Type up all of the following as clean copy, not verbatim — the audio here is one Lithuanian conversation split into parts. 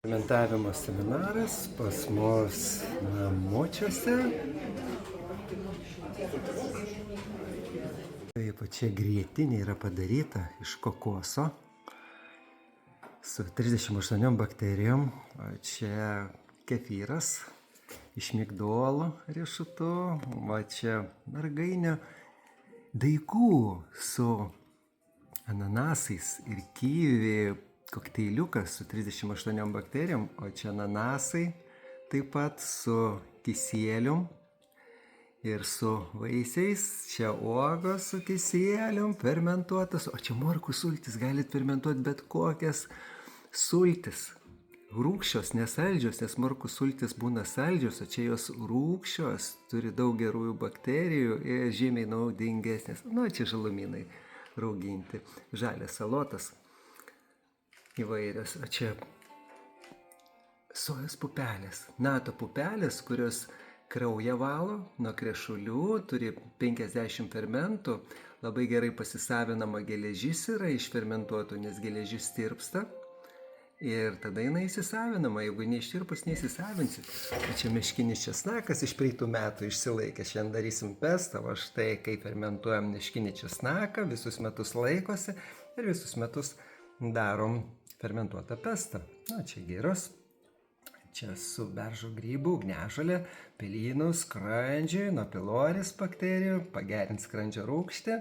Fermentavimo seminaras pas mus namučiuose. Taip, čia grietinė yra padaryta iš kokoso su 38 bakterijom. O čia kefyras iš migdolų riešutų. O čia mergainio daigų su ananasais ir kivi kokteiliukas su 38 bakterijom, o čia ananasai taip pat su kisielium ir su vaisiais, čia uogos su kisielium fermentuotas, o čia morkų sultis, galit fermentuoti bet kokias sultis. Rūgščios, nesaldžios, nes morkų sultis būna saldžios, o čia jos rūgščios, turi daug gerųjų bakterijų ir žymiai naudingesnės. Čia žalumynai rauginti, žalias salotas įvairios, o čia sojos pupelės, nato pupelės, kurios kraują valo nuo krešulių, turi 50 fermentų, labai gerai pasisavinama geležis yra iš fermentuotų, nes geležis tirpsta ir tada jinai įsisavinama, jeigu neištirpus neįsisavinsit. O čia meškinis česnakas iš praeitų metų išsilaikė, šiandien darysim pestą, o štai kai fermentuojam meškinį česnaką, visus metus laikosi ir visus metus darom fermentuotą pestą. Čia giros, čia su beržo grybų, ugniažolė, pelynų, skrandžiui, nuo piloris bakterijų, pagerins skrandžio rūgštį.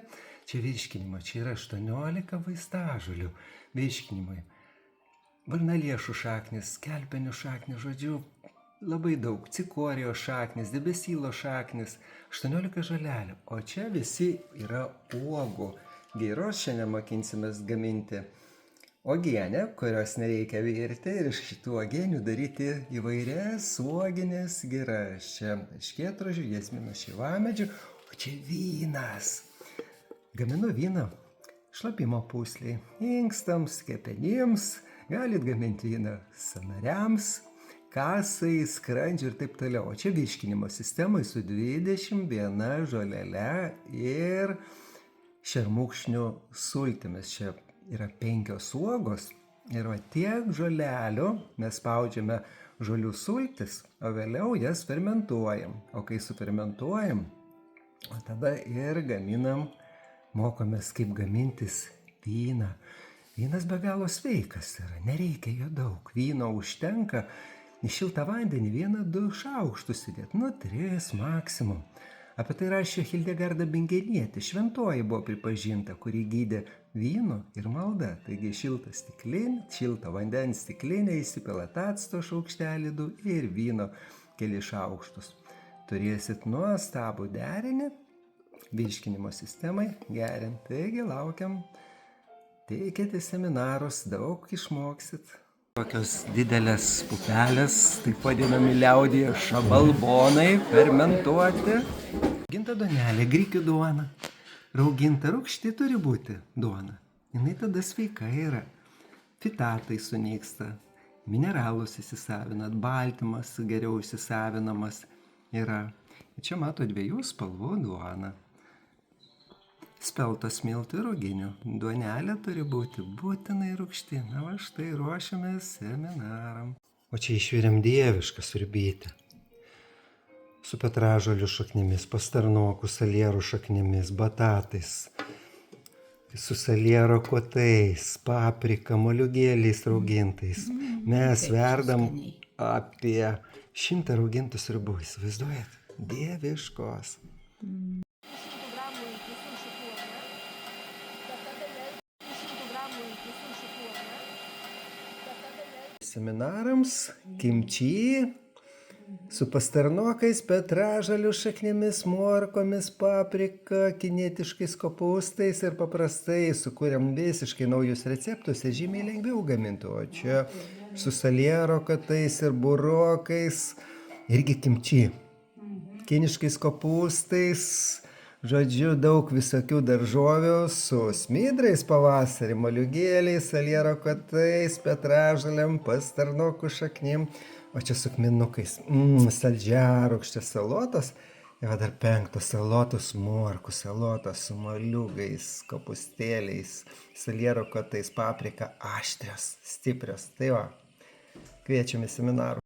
Čia virškinimo, čia yra 18 vaistažolių virškinimui. Varnaliešų šaknis, kelpenių šaknis, žodžiu, labai daug, cikorijos šaknis, debesylo šaknis, 18 žolelių. O čia visi yra uogų. Giros šiandien mokinsimės gaminti uogienę, kurios nereikia virti ir iš šitų uogienių daryti įvairias uoginės giras. Čia erškėtrožių, jasmino šeivamedžių, o čia vynas. Gaminu vyną šlapimo pūsliai, inkstams, kepenims, galit gaminti vyną sąnariams, kasai, skrandžiui ir taip toliau. O čia virškinimo sistemai su 21 žolele ir šermukšnių sultimis. Čia yra 5 uogos ir tiek žolelių mes spaudžiame žolių sultis, o vėliau jas fermentuojam. O kai sufermentuojam, o tada ir gaminam, mokomės kaip gamintis vyną. Vynas be galo sveikas yra, nereikia jo daug. Vyno užtenka į šiltą vandenį 1-2 šaukštus įdėti, 3 maksimum. Apie tai rašė Hildegarda Bingenietė, šventoji buvo pripažinta, kuri gydė vynu ir malda. Taigi šiltą vandens stiklinę įsipilat acto šaukštelį 2 ir vyno keli šaukštus. Turėsit nuostabų derinį virškinimo sistemai gerint. Taigi laukiam, teikite seminarus, daug išmoksit. Tokios didelės pupelės, taip vadinami liaudyje šabalbonai, fermentuoti. Rauginta duonelė, grikių duona. Rauginta rūgšti turi būti duona. Jinai tada sveika yra. Fitatai sunyksta, mineralus įsisavinat, baltymas geriau įsisavinamas yra. Čia mato 2 spalvų duona. Speltos miltų ir ruginių. Duonelė turi būti būtinai rūgšti. Va štai ruošiamės seminaram. O čia išvirėm dievišką sriubytę. Su petražolių šaknimis, pastarnokų salierų šaknimis, batatais, su saliero kotais, paprika, moliūgėliais raugintais. Mes verdam apie 100 raugintų sriubų. Įsivaizduojat? Dieviškos. Seminarams kimči su pastarnokais, petražolių šaknimis, morkomis, paprika, kinietiškais kopūstais ir paprastai sukūrėm visiškai naujus receptus ir žymiai lengviau gaminti. O čia su saliero kotais ir burokais irgi kimči. Kiniškais kopūstais, žodžiu, daug visokių daržovių su smidrais pavasarį, moliūgėliais, saliero kotais, petražolėm, pastarnokų šaknim, o čia su kminukais, saldžiarūgštės salotos, ir dar 5 salotos, morkų salotos su moliūgais, kopūstėliais, saliero kotais, paprika, aštrios, stiprios. Tai va, kviečiam į seminarų.